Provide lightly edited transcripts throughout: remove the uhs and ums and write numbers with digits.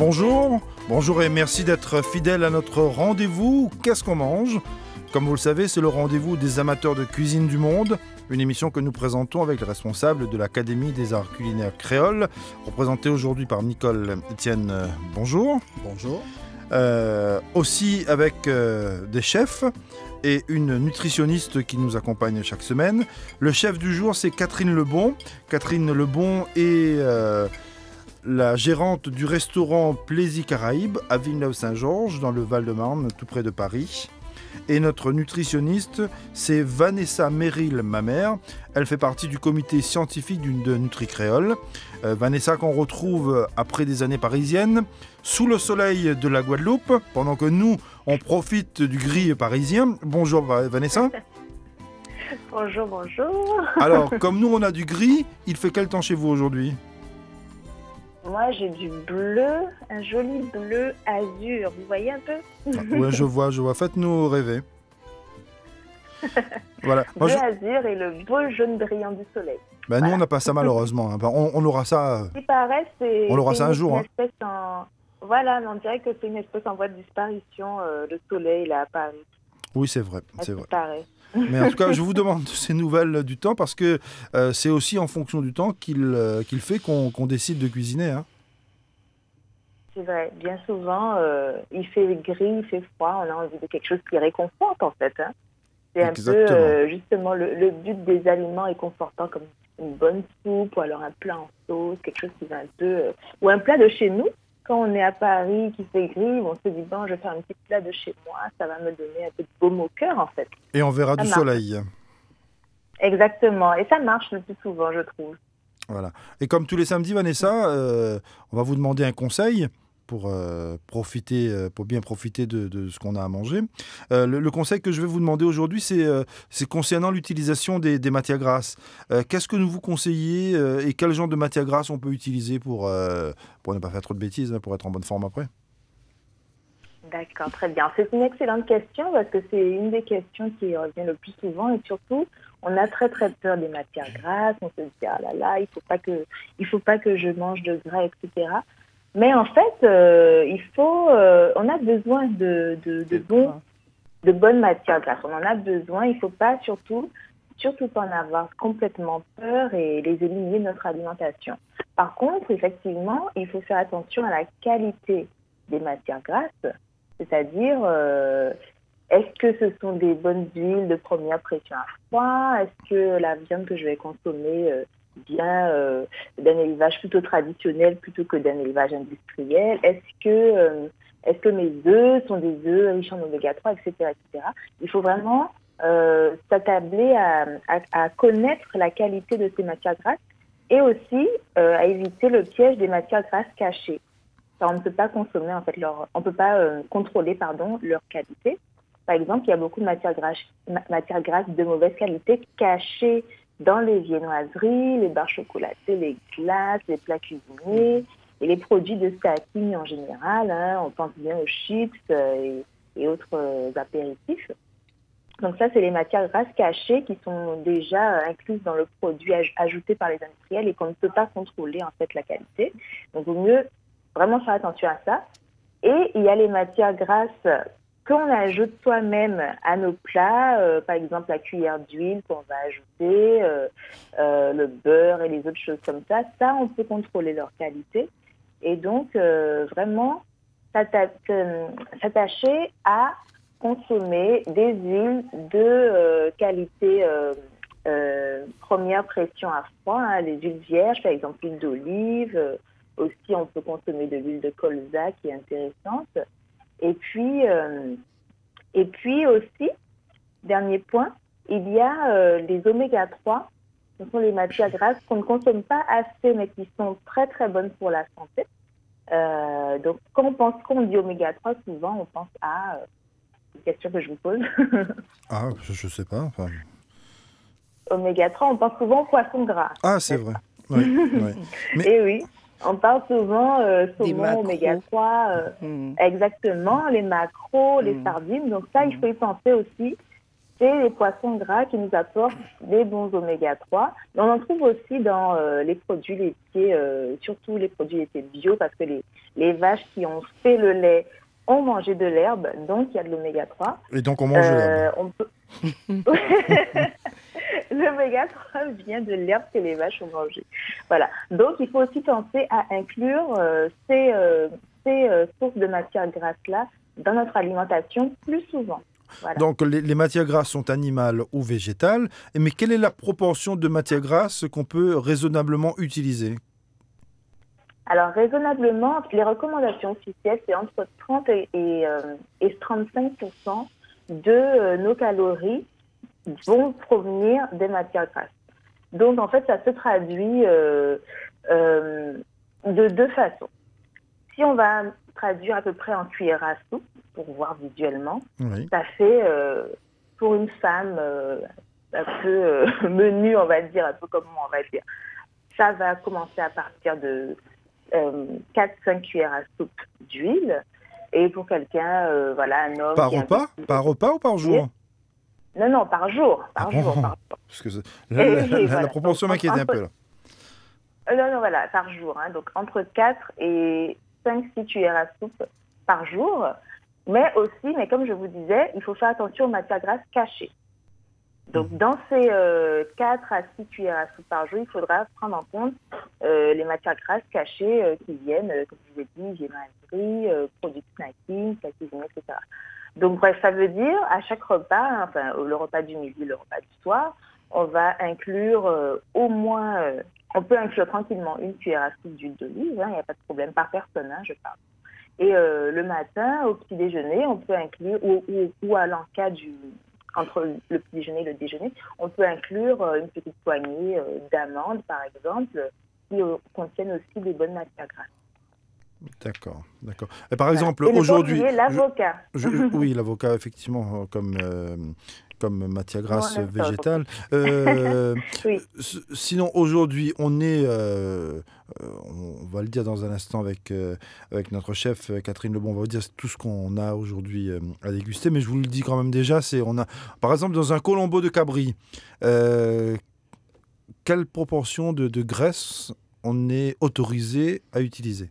Bonjour, bonjour et merci d'être fidèle à notre rendez-vous Qu'est-ce qu'on mange ? Comme vous le savez, c'est le rendez-vous des amateurs de cuisine du monde, une émission que nous présentons avec le responsable de l'Académie des arts culinaires créoles, représenté aujourd'hui par Nicole Etienne. Bonjour. Bonjour. Aussi avec des chefs et une nutritionniste qui nous accompagne chaque semaine. Le chef du jour, c'est Catherine Lebon. Catherine Lebon est la gérante du restaurant Plaisir Caraïbes à Villeneuve-Saint-Georges, dans le Val-de-Marne, tout près de Paris. Et notre nutritionniste, c'est Vanessa Merrill-Mamère. Elle fait partie du comité scientifique de Nutri-Créole. Vanessa qu'on retrouve après des années parisiennes, sous le soleil de la Guadeloupe, pendant que nous, on profite du gris parisien. Bonjour Vanessa. Bonjour, bonjour. Alors, comme nous, on a du gris, il fait quel temps chez vous aujourd'hui ? Moi, j'ai du bleu, un joli bleu azur. Vous voyez un peu ? Oui, je vois. Faites-nous rêver. Voilà. Bleu azur et le beau jaune brillant du soleil. Ben, voilà. Nous, on n'a pas ça malheureusement. On aura ça. Il paraît, on aura ça un jour. Une espèce Voilà, mais on dirait que c'est une espèce en voie de disparition, le soleil là à Paris. Oui, c'est vrai. C'est vrai. Paraît. Mais en tout cas, je vous demande ces nouvelles du temps parce que c'est aussi en fonction du temps qu'il fait qu'on décide de cuisiner. Hein. C'est vrai. Bien souvent, il fait gris, il fait froid. On a envie de quelque chose qui réconforte en fait. Hein. C'est Exactement. Un peu justement le but des aliments réconfortants comme une bonne soupe ou alors un plat en sauce, quelque chose qui va un peu... ou un plat de chez nous. Quand on est à Paris, qui fait gris, on se dit, bon, je vais faire un petit plat de chez moi, ça va me donner un peu de baume au cœur, en fait. Et on verra du soleil. Exactement. Et ça marche le plus souvent, je trouve. Voilà. Et comme tous les samedis, Vanessa, on va vous demander un conseil pour bien profiter de ce qu'on a à manger. Le conseil que je vais vous demander aujourd'hui, c'est concernant l'utilisation des matières grasses. Qu'est-ce que vous conseillez et quel genre de matières grasses on peut utiliser pour ne pas faire trop de bêtises, pour être en bonne forme après ? D'accord, très bien. C'est une excellente question parce que c'est une des questions qui revient le plus souvent et surtout, on a très très peur des matières grasses. On se dit, ah là là, il faut pas que je mange de gras, etc. Mais en fait, on a besoin de bonnes matières grasses. On en a besoin. Il ne faut pas surtout pas en avoir complètement peur et les éliminer de notre alimentation. Par contre, effectivement, il faut faire attention à la qualité des matières grasses, c'est-à-dire est-ce que ce sont des bonnes huiles de première pression à froid ? Est-ce que la viande que je vais consommer vient d'un élevage plutôt traditionnel plutôt que d'un élevage industriel ? Est-ce que mes œufs sont des œufs riches en oméga 3, etc., etc. Il faut vraiment s'attabler à connaître la qualité de ces matières grasses et aussi à éviter le piège des matières grasses cachées. On ne peut pas consommer en fait on peut pas contrôler leur qualité. Par exemple, il y a beaucoup de matières grasses de mauvaise qualité cachées dans les viennoiseries, les barres chocolatées, les glaces, les plats cuisinés et les produits de snacking en général. Hein, on pense bien aux chips et autres apéritifs. Donc ça, c'est les matières grasses cachées qui sont déjà incluses dans le produit ajouté par les industriels et qu'on ne peut pas contrôler en fait la qualité. Donc il vaut mieux vraiment faire attention à ça. Et il y a les matières grasses qu'on ajoute soi-même à nos plats, par exemple la cuillère d'huile qu'on va ajouter, le beurre et les autres choses comme ça. Ça, on peut contrôler leur qualité. Et donc, vraiment, s'attacher à consommer des huiles de qualité première pression à froid, hein, les huiles vierges, par exemple l'huile d'olive. Aussi, on peut consommer de l'huile de colza qui est intéressante. Et puis aussi, dernier point, il y a les oméga 3. Ce sont les matières grasses qu'on ne consomme pas assez, mais qui sont très très bonnes pour la santé. Donc, quand on dit oméga 3, souvent on pense à une question que je vous pose. Ah, je sais pas. Enfin... Oméga 3, on pense souvent au poisson gras. Ah, c'est vrai. Oui, oui. Mais... Et oui. On parle souvent saumon, oméga 3, exactement, les maquereaux, les sardines. Donc ça, il faut y penser aussi c'est les poissons gras qui nous apportent des bons oméga 3. On en trouve aussi dans les produits laitiers, surtout les produits laitiers bio, parce que les vaches qui ont fait le lait ont mangé de l'herbe, donc il y a de l'oméga 3. Et donc on mange de l'herbe. L'oméga 3 vient de l'herbe que les vaches ont mangée. Voilà. Donc il faut aussi penser à inclure ces sources de matières grasses-là dans notre alimentation plus souvent. Voilà. Donc les matières grasses sont animales ou végétales, mais quelle est la proportion de matières grasses qu'on peut raisonnablement utiliser? Alors raisonnablement, les recommandations officielles, c'est entre 30 et 35% de nos calories vont provenir des matières grasses. Donc en fait, ça se traduit de deux façons. Si on va traduire à peu près en cuillère à soupe, pour voir visuellement, oui. Ça fait, pour une femme un peu menue, on va dire, un peu comme moi, on va dire, ça va commencer à partir de 4-5 cuillères à soupe d'huile. Et pour quelqu'un, voilà, un homme... Par repas? Par repas ou par jour? Non, par jour. Par jour. Parce que la proportion m'inquiète un peu, là. Non, voilà, par jour. Hein, donc, entre 4 et 5-6 cuillères à soupe par jour. Mais comme je vous disais, il faut faire attention aux matières grasses cachées. Donc, dans ces 4 à 6 cuillères à soupe par jour, il faudra prendre en compte les matières grasses cachées qui viennent, comme je vous ai dit, viennoiserie, produits de snacking, cuisine, etc. Donc, bref, ça veut dire, à chaque repas, enfin, le repas du midi, le repas du soir, on va inclure au moins, on peut inclure tranquillement une cuillère à soupe d'huile d'olive, il n'y a pas de problème, par personne, je parle. Et le matin, au petit déjeuner, on peut inclure, ou à l'encas entre le petit déjeuner et le déjeuner, on peut inclure une petite poignée d'amandes, par exemple, qui contiennent aussi des bonnes matières grasses. D'accord. Et par exemple, et aujourd'hui... l'avocat. Oui, l'avocat, effectivement, comme matière grasse végétale. Oui. Sinon, aujourd'hui, on est, on va le dire dans un instant avec notre chef Catherine Lebon, on va vous dire tout ce qu'on a aujourd'hui à déguster, mais je vous le dis quand même déjà, on a, par exemple, dans un colombo de cabri, quelle proportion de graisse on est autorisé à utiliser?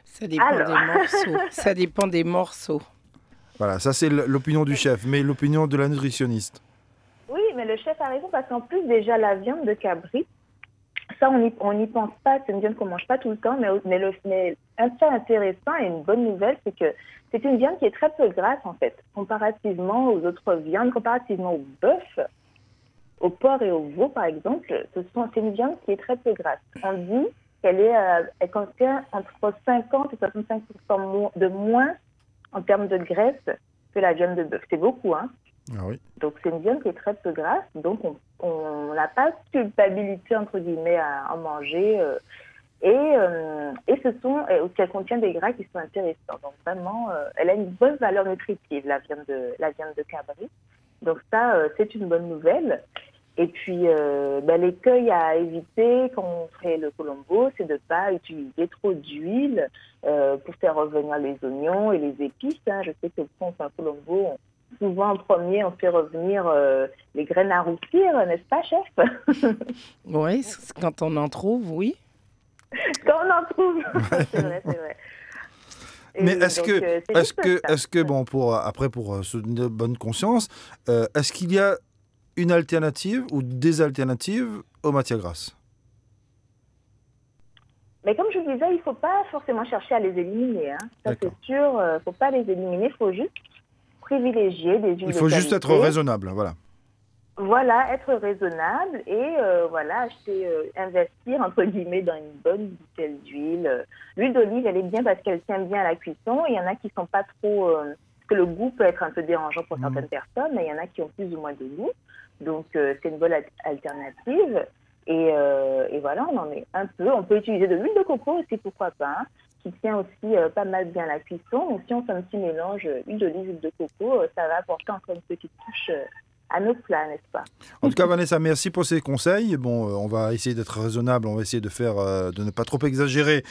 Ça dépend des morceaux. Ça dépend des morceaux. Voilà, ça c'est l'opinion du chef, mais l'opinion de la nutritionniste. Oui, mais le chef a raison parce qu'en plus déjà la viande de cabri, ça on n'y pense pas, c'est une viande qu'on mange pas tout le temps, mais un fait intéressant et une bonne nouvelle, c'est que c'est une viande qui est très peu grasse en fait, comparativement aux autres viandes, comparativement au bœuf, au porc et au veau par exemple, c'est une viande qui est très peu grasse. On dit elle contient entre 50 et 65% de moins en termes de graisse que la viande de bœuf. C'est beaucoup, hein? Ah oui. Donc, c'est une viande qui est très peu grasse. Donc, on n'a pas de culpabilité, entre guillemets, à en manger. Et elle contient des gras qui sont intéressants. Donc, vraiment, elle a une bonne valeur nutritive, la viande de cabri. Donc, ça, c'est une bonne nouvelle. Et puis, l'écueil à éviter quand on fait le colombo, c'est de ne pas utiliser trop d'huile pour faire revenir les oignons et les épices. Hein. Je sais que quand on fait un colombo, souvent en premier, on fait revenir les graines à roussir, n'est-ce pas, chef? Oui, quand on en trouve, oui. Quand on en trouve, c'est vrai. Mais est-ce que bon, pour se donner de bonne conscience, est-ce qu'il y a une alternative ou des alternatives aux matières grasses? Mais comme je vous disais, il ne faut pas forcément chercher à les éliminer. Hein. Ça, c'est sûr, il ne faut pas les éliminer, il faut juste privilégier des huiles de qualité. Il faut juste être raisonnable, voilà. Voilà, être raisonnable et investir, entre guillemets, dans une bonne bouteille d'huile. L'huile d'olive, elle est bien parce qu'elle tient bien à la cuisson. Il y en a qui ne sont pas trop... parce que le goût peut être un peu dérangeant pour certaines personnes, mais il y en a qui ont plus ou moins de goût. Donc, c'est une bonne alternative. Et voilà, on en est un peu. On peut utiliser de l'huile de coco aussi, pourquoi pas, hein, qui tient aussi pas mal bien la cuisson. Donc, si on fait un petit mélange huile d'olive, huile de coco, ça va apporter encore une petite touche à nos plats, n'est-ce pas? En tout cas, Vanessa, merci pour ces conseils. Bon, on va essayer d'être raisonnable, on va essayer de faire, de ne pas trop exagérer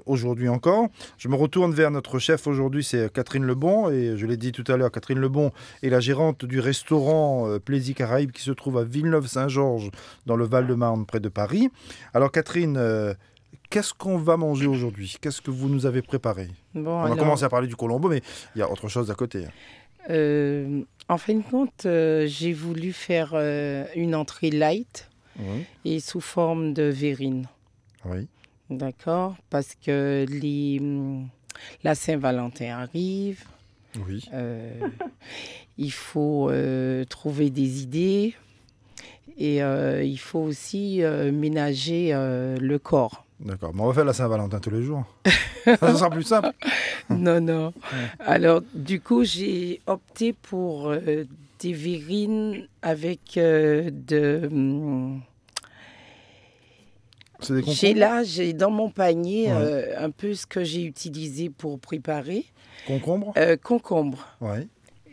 aujourd'hui encore. Je me retourne vers notre chef aujourd'hui, c'est Catherine Lebon. Et je l'ai dit tout à l'heure, Catherine Lebon est la gérante du restaurant Plaisir Caraïbes qui se trouve à Villeneuve-Saint-Georges, dans le Val-de-Marne, près de Paris. Alors, Catherine, qu'est-ce qu'on va manger aujourd'hui? Qu'est-ce que vous nous avez préparé? Bon, On a alors, commencé à parler du colombo, mais il y a autre chose à côté. en fin de compte, j'ai voulu faire une entrée light Oui. et sous forme de verrine. Oui. D'accord? Parce que la Saint-Valentin arrive. Oui. Il faut trouver des idées et il faut aussi ménager le corps. D'accord. Mais on va faire la Saint-Valentin tous les jours. Ça sera plus simple. Non, non. Alors, du coup, j'ai opté pour des verrines avec C'est des concombres. j'ai dans mon panier Ouais. un peu ce que j'ai utilisé pour préparer. Concombre. Concombre, Oui.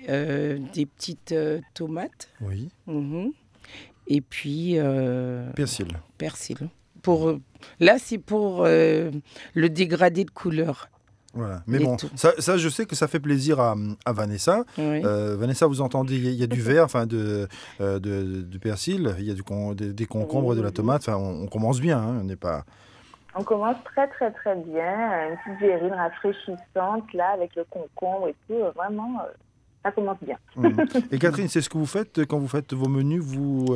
des petites tomates, Oui. et puis Persil. persil. Là, c'est pour le dégradé de couleur. Voilà. Mais Les bon, tout. ça, je sais que ça fait plaisir à Vanessa. Oui. Vanessa, vous entendez, il y a du vert, enfin du persil, il y a des concombres, de la tomate. Enfin, on commence bien. Hein, on n'est pas. On commence très très très bien, une petite verrine rafraîchissante là avec le concombre et tout, vraiment ça commence bien. Et Catherine, c'est ce que vous faites quand vous faites vos menus. Vous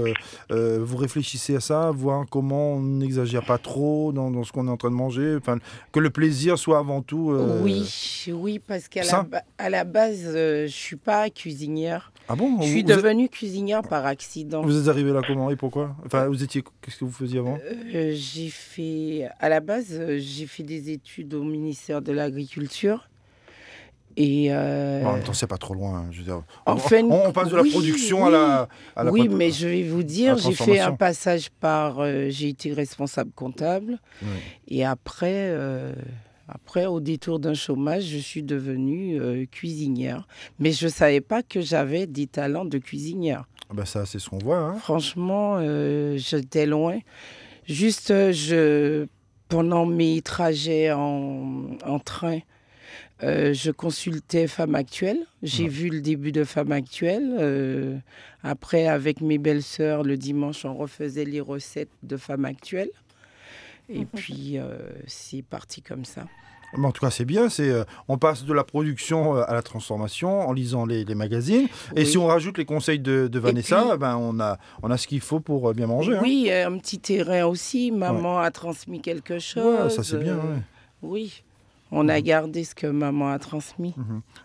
réfléchissez à ça, voir comment on n'exagère pas trop dans ce qu'on est en train de manger. Enfin, que le plaisir soit avant tout. Oui, parce qu'à ça à la base, je suis pas cuisinière. Ah bon? Je suis devenue cuisinière par accident. Vous êtes arrivé là comment et pourquoi? Enfin, qu'est-ce que vous faisiez avant? À la base, j'ai fait des études au ministère de l'Agriculture. Et En même temps, c'est pas trop loin. Je veux dire, enfin, on passe de la oui, production oui. à la Oui, mais je vais vous dire, la j'ai fait un transformation. passage par... j'ai été responsable comptable. Oui. Et après, au détour d'un chômage, je suis devenue cuisinière. Mais je ne savais pas que j'avais des talents de cuisinière. Ben ça, c'est ce qu'on voit. Hein. Franchement, j'étais loin. Juste, pendant mes trajets en train, je consultais Femme Actuelle. J'ai Ouais. vu le début de Femme Actuelle. Après, avec mes belles-sœurs, le dimanche, on refaisait les recettes de Femme Actuelle. Et puis, c'est parti comme ça. Mais en tout cas, c'est bien. On passe de la production à la transformation en lisant les magazines. Et Oui. si on rajoute les conseils de Vanessa, puis- ben on a ce qu'il faut pour bien manger. Oui, un petit terrain aussi. Maman a transmis quelque Hein. chose. Ouais, ça, c'est bien. Ouais. Oui, on a gardé ce que maman a transmis.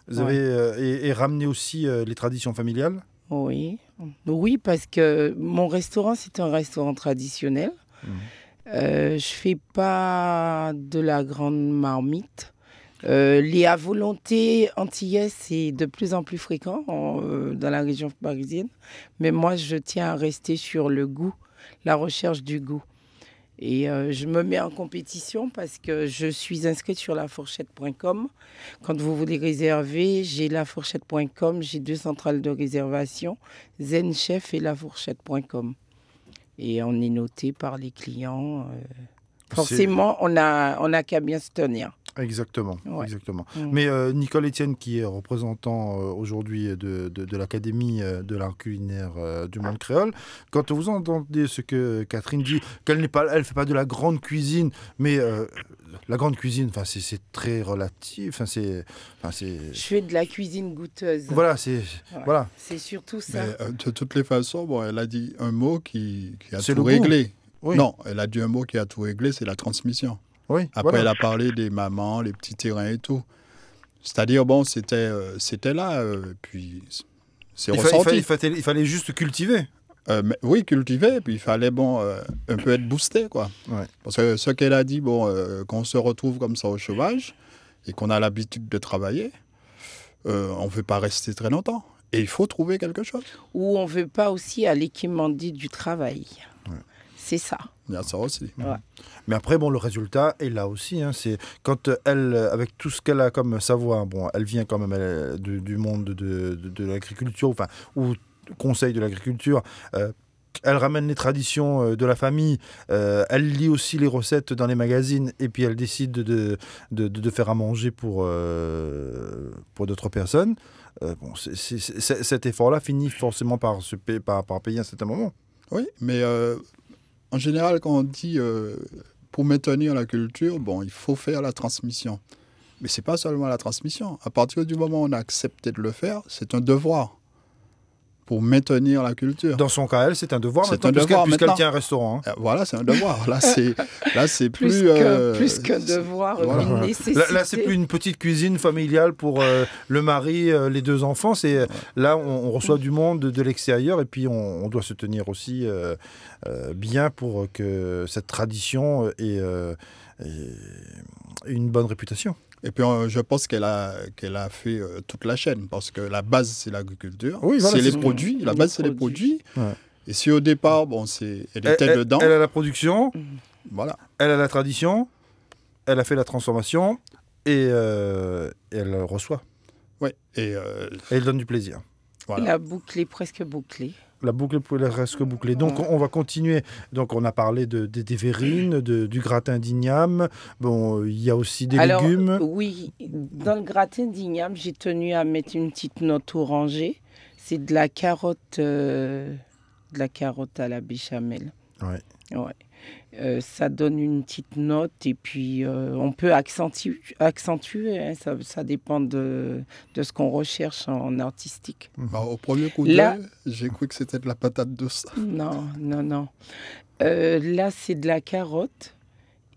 Vous avez et ramené aussi les traditions familiales. Oui. Oui, parce que mon restaurant, c'est un restaurant traditionnel. Je fais pas de la grande marmite. Les à volonté antillaises, c'est de plus en plus fréquent dans la région parisienne. Mais moi, je tiens à rester sur le goût, la recherche du goût. Et je me mets en compétition parce que je suis inscrite sur lafourchette.com. Quand vous voulez réserver, j'ai lafourchette.com, j'ai 2 centrales de réservation, Zen Chef et lafourchette.com. Et on est noté par les clients. Forcément, on a qu'à bien se tenir. Exactement, Ouais. exactement. Mm. Mais Nicole Etienne, qui est représentant aujourd'hui de l'Académie de l'art culinaire du monde créole, quand vous entendez ce que Catherine dit, elle fait pas de la grande cuisine, mais la grande cuisine, c'est très relatif. Je fais de la cuisine goûteuse. Voilà, Ouais. voilà. C'est surtout ça. Mais, de toutes les façons, bon, elle a dit un mot qui a C'est tout le goût. réglé. Oui. Non, elle a dit un mot qui a tout réglé, c'est la transmission. Oui, Après, voilà. elle a parlé des mamans, les petits terrains et tout. C'est-à-dire, bon, c'était là, puis c'est ressorti. Il fallait juste cultiver. Mais oui, cultiver, puis il fallait, bon, un peu être boosté, quoi. Ouais. Parce que ce qu'elle a dit, bon, qu'on se retrouve comme ça au chômage et qu'on a l'habitude de travailler, on ne veut pas rester très longtemps. Et il faut trouver quelque chose. Ou on ne veut pas aussi aller quémander du travail. Ouais. C'est ça. Il y a ça aussi. Ouais. Mais après, bon, le résultat est là aussi. Hein, c'est quand elle, avec tout ce qu'elle a comme savoir, bon, elle vient quand même du monde de l'agriculture, enfin, où conseil de l'agriculture. Elle ramène les traditions de la famille, elle lit aussi les recettes dans les magazines et puis elle décide de faire à manger pour d'autres personnes. Cet effort-là finit forcément par payer à un certain moment. Oui, mais en général, quand on dit pour maintenir la culture, il faut faire la transmission. Mais ce n'est pas seulement la transmission. À partir du moment où on a accepté de le faire, c'est un devoir. Pour maintenir la culture. Dans son cas, elle, c'est un devoir maintenant, puisqu'elle tient un restaurant. Hein. Voilà, c'est un devoir. Là, c'est plus qu'un devoir, une nécessité. Là, c'est plus une petite cuisine familiale pour le mari, les 2 enfants. Là, on reçoit du monde de l'extérieur et puis on doit se tenir aussi bien pour que cette tradition ait une bonne réputation. Et puis, je pense qu'elle a fait toute la chaîne, parce que la base, c'est l'agriculture. Oui, voilà, c'est les produits. La base, c'est les produits. Ouais. Et si au départ, elle était dedans... Elle a la production, voilà. Elle a la tradition, elle a fait la transformation, et elle reçoit. Oui. Et elle donne du plaisir. Voilà. La boucle est presque bouclée. La boucle est presque bouclée. Donc, on va continuer. Donc, on a parlé des verrines, du gratin d'igname. Bon, il y a aussi des légumes. Oui, dans le gratin d'igname, j'ai tenu à mettre une petite note orangée. C'est de la carotte à la béchamel. Ouais. Ça donne une petite note et puis on peut accentuer hein, ça dépend de ce qu'on recherche en artistique. Au premier coup d'œil, j'ai cru que c'était de la patate douce. Non. Là, c'est de la carotte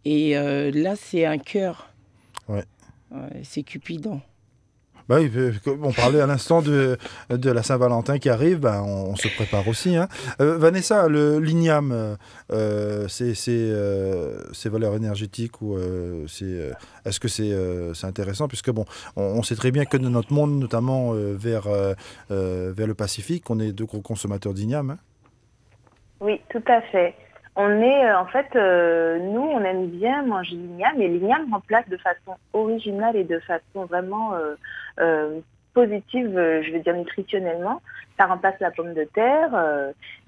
et là, c'est un cœur. Ouais, c'est Cupidon. Bah oui, on parlait à l'instant de la Saint-Valentin qui arrive, on se prépare aussi. Hein. Vanessa, l'igname, ses valeurs énergétiques, ou est-ce que c'est intéressant, puisque on sait très bien que dans notre monde, notamment vers le Pacifique, on est de gros consommateurs d'igname. Hein. Oui, tout à fait. On est, nous, on aime bien manger l'igname, et l'igname remplace de façon originale et de façon vraiment positive, je veux dire nutritionnellement. Ça remplace la pomme de terre.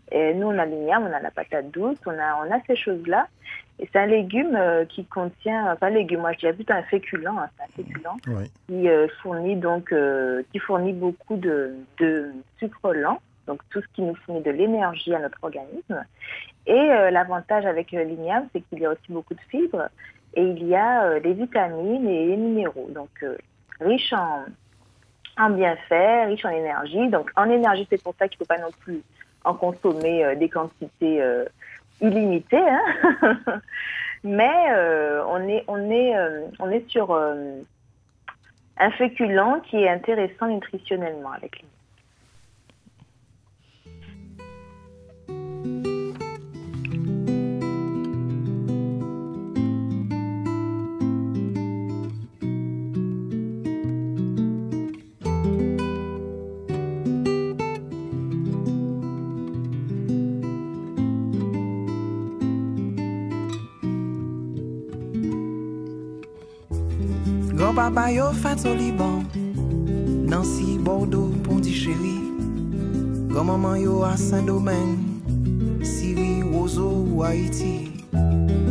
Et nous, on a l'igname, on a la patate douce, on a ces choses-là. Et c'est un légume qui contient, moi je dirais plutôt un féculent, hein, c'est un féculent oui. qui fournit beaucoup de sucre lent, donc tout ce qui nous fournit de l'énergie à notre organisme. Et l'avantage avec l'igname, c'est qu'il y a aussi beaucoup de fibres et il y a des vitamines et les minéraux. Donc, riche en bienfaits, riche en énergie. Donc, en énergie, c'est pour ça qu'il ne faut pas non plus en consommer des quantités illimitées. Hein. Mais on est sur un féculent qui est intéressant nutritionnellement avec l'igname. Papa yo fait au Liban, Nancy, Bordeaux, Pondichéry. Grand maman yo à Saint-Domingue, Syrie, Roseau ou Haïti.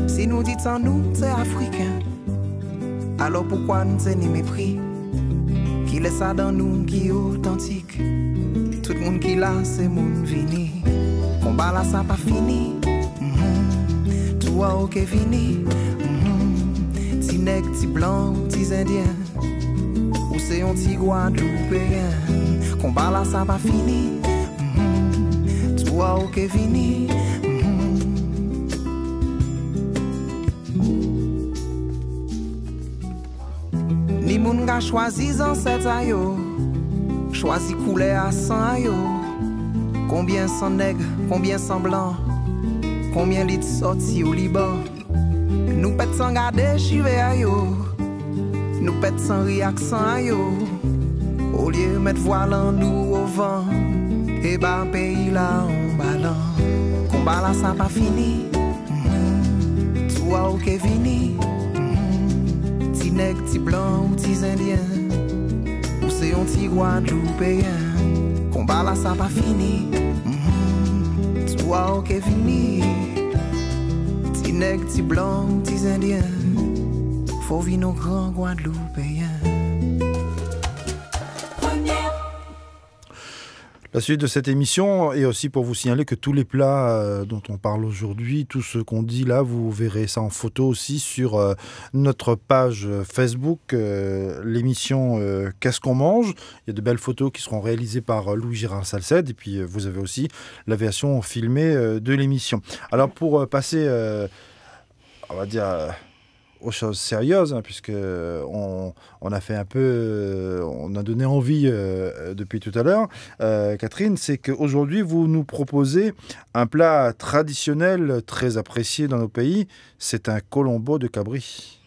Si nous dit en nous, c'est africain. Alors pourquoi nous c'est ni mépris? Qui laisse ça dans nous qui est authentique? Tout le monde qui là, c'est mon vini. Combat là, ça pas fini. Toi, ok, fini. Ti nèg, ti blanc, ti indien, ou c'est un ti guadeloupéen. Combat là, ça va fini. Toi, ok, fini. Ni moun ga choisi ancêtre yo, choisi couleur à sang yo. Combien sans nègre, combien sans blanc, combien lit sorti au Liban. Nous pète sans garder chivé à yo, nous pète sans réaction à yo. Au lieu mettre voile en nous au vent, et bah pays là en ballon. Combat là ça pas fini. Toi ok vini. Ti nèg, ti blanc ou ti indien, ou c'est un ti guadeloupéen. Combat là, ça pas fini. Tu vois, ok, fini. Ti nèg, ti blanc, ti indien. Faut vivre nos grands Guadeloupéens. La suite de cette émission est aussi pour vous signaler que tous les plats dont on parle aujourd'hui, tout ce qu'on dit là, vous verrez ça en photo aussi sur notre page Facebook, l'émission Qu'est-ce qu'on mange ? Il y a de belles photos qui seront réalisées par Louis-Gérard Salcède et puis vous avez aussi la version filmée de l'émission. Alors pour passer, on va dire... aux choses sérieuses, hein, puisque on a fait un peu, on a donné envie depuis tout à l'heure. Catherine, c'est qu'aujourd'hui, vous nous proposez un plat traditionnel très apprécié dans nos pays, c'est un colombo de cabri.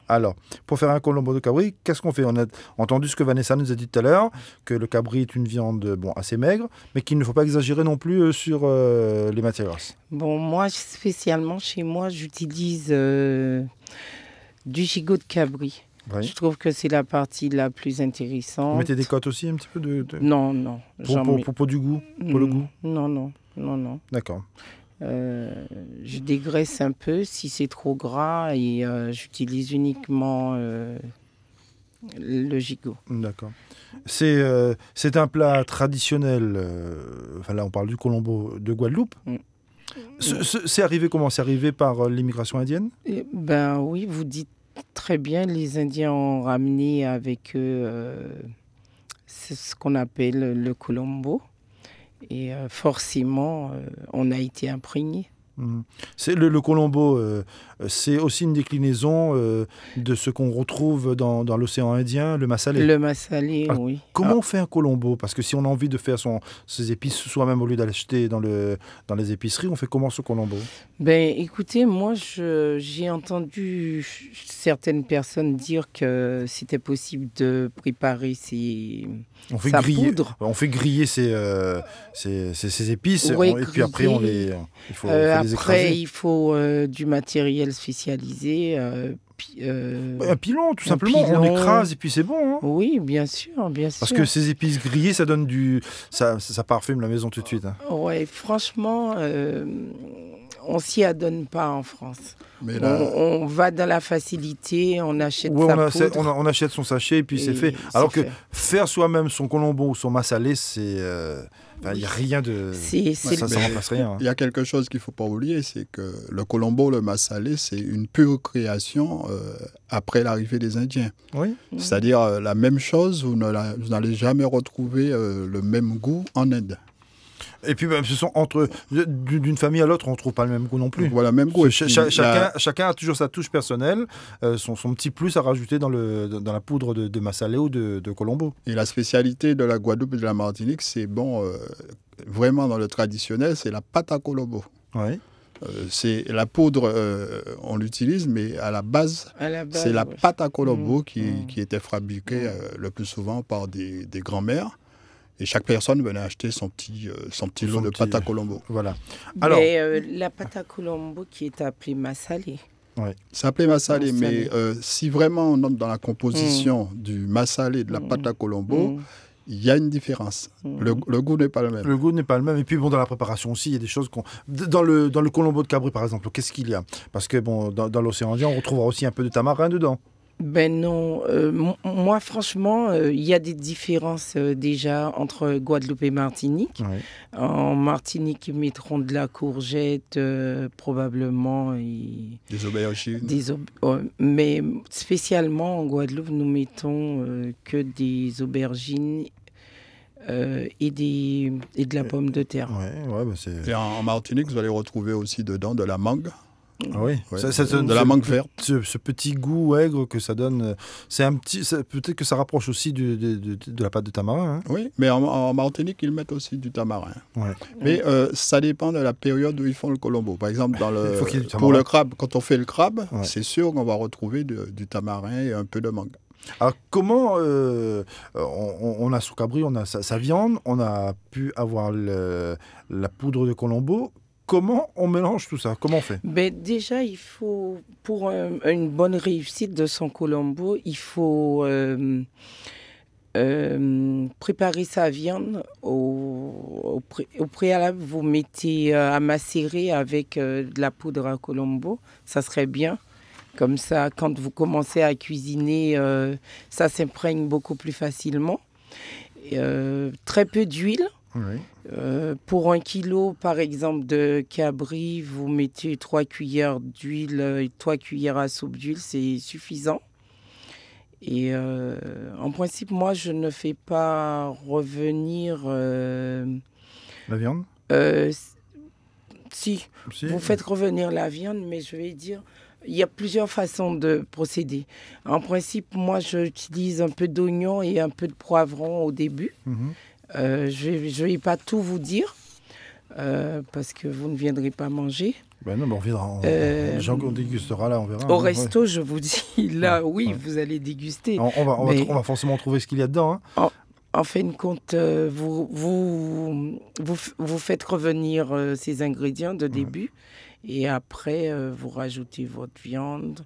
Alors, pour faire un colombo de cabri, qu'est-ce qu'on fait ? On a entendu ce que Vanessa nous a dit tout à l'heure, que le cabri est une viande assez maigre, mais qu'il ne faut pas exagérer non plus sur les matières grasses. Bon, moi, spécialement, chez moi, j'utilise du gigot de cabri. Oui. Je trouve que c'est la partie la plus intéressante. Vous mettez des côtes aussi, un petit peu de... Non, non. Pour du goût, pour le goût. Non. D'accord. Je dégraisse un peu si c'est trop gras et j'utilise uniquement le gigot. D'accord. C'est un plat traditionnel. Enfin là, on parle du colombo de Guadeloupe. C'est arrivé comment ? C'est arrivé par l'immigration indienne ? Ben oui, vous dites très bien. Les Indiens ont ramené avec eux c'est ce qu'on appelle le colombo. Et forcément, on a été imprégné. C'est le colombo, c'est aussi une déclinaison de ce qu'on retrouve dans l'océan Indien, le massalé. Le massalé, oui. Comment on fait un colombo ? Parce que si on a envie de faire ses épices soi-même au lieu d'acheter dans les épiceries, on fait comment ce colombo ? Ben, écoutez, moi, j'ai entendu certaines personnes dire que c'était possible de préparer sa poudre. On fait griller ses épices, ouais, et puis après, il faut les écraser. Après, il faut du matériel spécialisé. Un pilon, tout simplement. On écrase et puis c'est bon. Hein. Oui, bien sûr. Parce que ces épices grillées, ça donne ça parfume la maison tout de suite. Hein. Ouais, franchement, on s'y adonne pas en France. Mais là... on va dans la facilité, on achète sa poudre. On achète son sachet et puis c'est fait. Alors que faire soi-même son colombo ou son massalé, c'est... Il n'y a rien de... Ça ne remplace rien. Hein. Il y a quelque chose qu'il ne faut pas oublier, c'est que le colombo, le massalé, c'est une pure création après l'arrivée des Indiens. Oui. C'est-à-dire la même chose, vous n'allez jamais retrouver le même goût en Inde. Et puis, ce sont d'une famille à l'autre, on ne trouve pas le même goût non plus. Voilà, même goût. Chacun a toujours sa touche personnelle, son petit plus à rajouter dans la poudre de massalé ou de colombo. Et la spécialité de la Guadeloupe et de la Martinique, c'est vraiment dans le traditionnel, c'est la pâte à colombo. Oui. C'est la poudre, on l'utilise, mais à la base c'est la pâte à colombo qui était fabriquée le plus souvent par des grands-mères. Et chaque personne venait acheter son petit lot de pâte à colombo. Voilà. Alors, mais la pâte à colombo qui est appelée massalé. Oui. C'est appelé massalé, mais si vraiment on entre dans la composition du massalé de la pâte à colombo, il y a une différence. Le goût n'est pas le même. Le goût n'est pas le même. Et puis, dans la préparation aussi, il y a des choses qu'on... Dans le colombo de cabri, par exemple, qu'est-ce qu'il y a ? Parce que, dans l'océan Indien, on retrouvera aussi un peu de tamarin dedans. Ben non, moi franchement, il y a des différences déjà entre Guadeloupe et Martinique. Oui. En Martinique, ils mettront de la courgette, probablement. Des aubergines. Mais spécialement en Guadeloupe, nous mettons que des aubergines et de la pomme de terre. Et en Martinique, vous allez retrouver aussi dedans de la mangue. Ah oui, de la mangue verte. Ce petit goût aigre que ça donne, peut-être que ça rapproche aussi de la pâte de tamarin. Hein. Oui, mais en Martinique, ils mettent aussi du tamarin. Ouais. Mais ça dépend de la période où ils font le colombo. Par exemple, pour le crabe, quand on fait le crabe, c'est sûr qu'on va retrouver du tamarin et un peu de mangue. Alors comment on a sous cabri, on a sa viande, on a pu avoir la poudre de colombo. Comment on mélange tout ça ? Comment on fait ? Déjà, il faut, pour une bonne réussite de son colombo, il faut Préparer sa viande au préalable, vous mettez à macérer avec de la poudre à Colombo. Ça serait bien. Comme ça, quand vous commencez à cuisiner, ça s'imprègne beaucoup plus facilement. Très peu d'huile. Oui. Pour 1 kilo, par exemple, de cabri, vous mettez 3 cuillères d'huile et 3 cuillères à soupe d'huile, c'est suffisant. Et en principe, moi, je ne fais pas revenir... La viande Si, Si. vous faites revenir la viande, mais je vais dire, il y a plusieurs façons de procéder. En principe, moi, j'utilise un peu d'oignon et un peu de poivron au début. Mhm. Je vais pas tout vous dire, parce que vous ne viendrez pas manger. Ben non, mais on viendra. Jean, on dégustera là, on verra. Au Ouais. resto, je vous dis, là, Ouais, oui, ouais. vous allez déguster. On va forcément trouver ce qu'il y a dedans. Hein. En fin de compte, vous faites revenir ces ingrédients de début et après, vous rajoutez votre viande.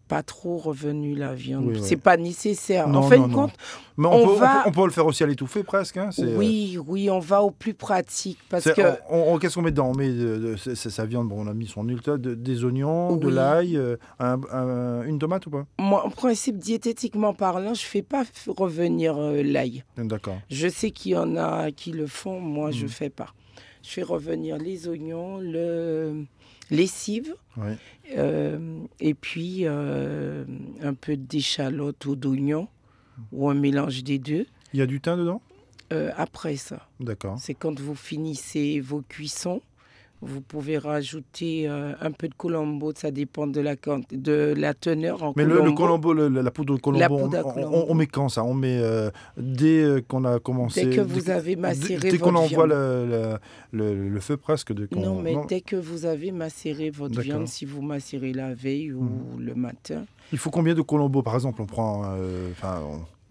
Pas trop revenu la viande. Oui, C'est pas nécessaire. Non, en fin non, de non. compte, Mais on peut le faire aussi à l'étouffée presque. Hein. oui, on va au plus pratique parce que Qu'est-ce qu'on met dedans? On met sa viande, bon, on a mis son huile, des oignons, de Oui. l'ail, une tomate ou pas? moi, en principe, diététiquement parlant, je fais pas revenir l'ail. D'accord. Je sais qu'il y en a qui le font, moi je fais pas. Je fais revenir les oignons, les cives, Oui. et puis un peu d'échalote ou d'oignon, ou un mélange des deux. Il y a du thym dedans? Après ça, D'accord. c'est quand vous finissez vos cuissons, vous pouvez rajouter un peu de Colombo, ça dépend de la teneur en Mais Colombo. le Colombo, la poudre de Colombo, La poudre à Colombo. on met quand ça? On met dès qu'on a commencé. Dès que vous avez macéré dès qu'on votre envoie viande. le feu presque. Non, mais dès que vous avez macéré votre D'accord. viande, si vous macérez la veille ou le matin. Il faut combien de Colombo par exemple? On prend un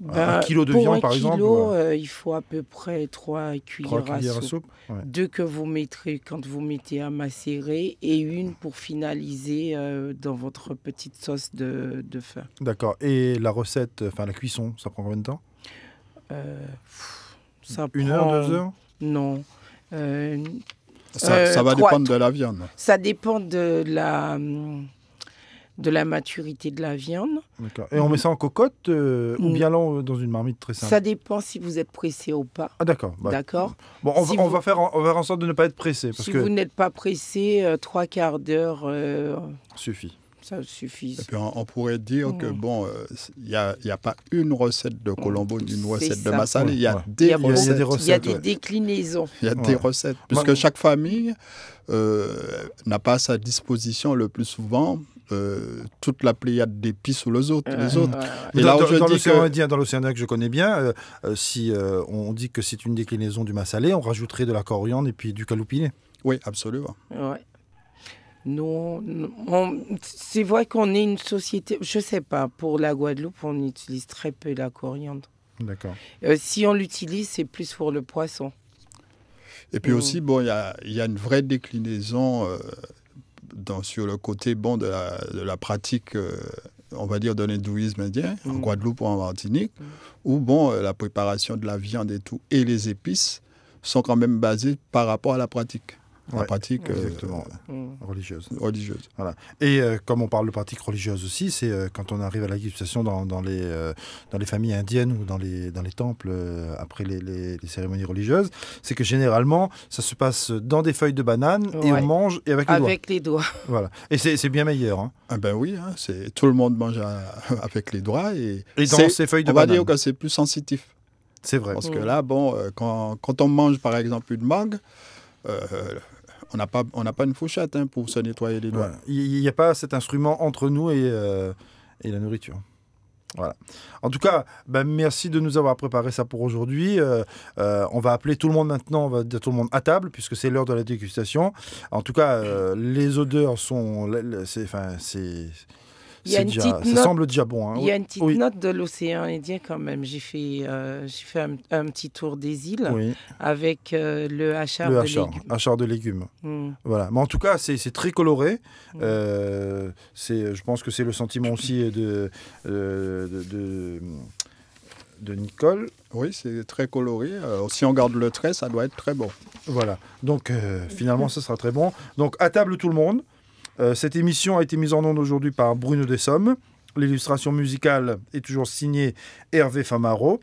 Ben, kilo de pour viande un par exemple? kilo, il faut à peu près 3 3 cuillères cuillères à soupe. Ouais. 2 que vous mettrez quand vous mettez à macérer et une pour finaliser dans votre petite sauce de fin. D'accord. Et la recette, la cuisson, ça prend combien de temps? Ça 1 prend... heure, 2 heures? Non. Ça va 3. dépendre de la viande. Ça dépend de la maturité de la viande. D'accord. Et on met ça en cocotte ou bien là dans une marmite très simple? Ça dépend si vous êtes pressé ou pas. Ah d'accord. Bah, D'accord. bon, on va faire en sorte de ne pas être pressé parce Si que vous n'êtes pas pressé, 3/4 d'heure, suffit. ça suffit. Et puis on pourrait dire que bon, il n'y a pas une recette de Colombo, une recette de ça. Massalé, il y a Ouais. des Il y a recettes. des recettes. Il y a des ouais. déclinaisons. Il y a des Ouais. recettes. Puisque chaque famille n'a pas à sa disposition le plus souvent toute la pléiade d'épices ou les autres. Mais Et là où je dans dis l'océan que... Indien, dans l'océan Indien que je connais bien, si on dit que c'est une déclinaison du massalé, on rajouterait de la coriandre et puis du caloupiné. Oui, absolument. Ouais. Nous, c'est vrai qu'on est une société, je sais pas, pour la Guadeloupe, on utilise très peu la coriandre. D'accord. Si on l'utilise, c'est plus pour le poisson. Et puis aussi, bon, il y a une vraie déclinaison sur le côté bon, de la pratique, on va dire, de l'hindouisme indien, en Guadeloupe ou en Martinique, où bon, la préparation de la viande et tout, et les épices sont quand même basées par rapport à la pratique. La Ouais, pratique exactement, religieuse. religieuse. Voilà. Et comme on parle de pratique religieuse aussi, c'est quand on arrive à la dégustation dans les familles indiennes ou dans les temples après les cérémonies religieuses, c'est que généralement, ça se passe dans des feuilles de banane et Ouais. on mange et avec les doigts. Avec les doigts. Voilà. Et c'est bien meilleur. Hein. Ah ben oui, hein, tout le monde mange avec les doigts. Et dans ces feuilles de on va banane. dire que c'est plus sensitif. C'est vrai. Parce que là, bon, quand on mange par exemple une mangue, on n'a pas une fourchette pour se nettoyer les doigts. Voilà. Il n'y a pas cet instrument entre nous et la nourriture. Voilà. En tout cas, merci de nous avoir préparé ça pour aujourd'hui. On va appeler tout le monde maintenant, on va dire tout le monde à table, puisque c'est l'heure de la dégustation. En tout cas, les odeurs sont... Il y a une déjà, petite ça note- semble déjà bon. Hein. Il y a une petite Oui. note de l'océan Indien quand même. J'ai fait un petit tour des îles Oui, avec le hachard le de hachard, légumes. hachard de légumes. Mm. Voilà. Mais en tout cas, c'est très coloré. Je pense que c'est le sentiment aussi de Nicole. Oui, c'est très coloré. Si on garde le trait, ça doit être très bon. Voilà, donc finalement, ce sera très bon. Donc, à table tout le monde. Cette émission a été mise en onde aujourd'hui par Bruno Dessommes. L'illustration musicale est toujours signée Hervé Famaro.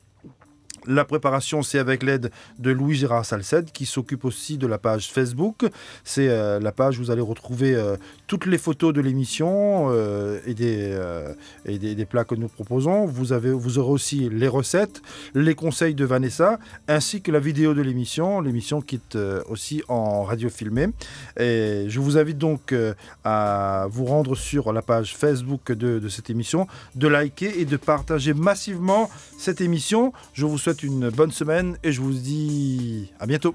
La préparation, c'est avec l'aide de Louis-Gérard Salcède, qui s'occupe aussi de la page Facebook. C'est la page où vous allez retrouver toutes les photos de l'émission et des plats que nous proposons. Vous aurez aussi les recettes, les conseils de Vanessa, ainsi que la vidéo de l'émission. L'émission qui est aussi en radio filmée. Et je vous invite donc à vous rendre sur la page Facebook de cette émission, de liker et de partager massivement cette émission. Je vous souhaite une bonne semaine et je vous dis à bientôt.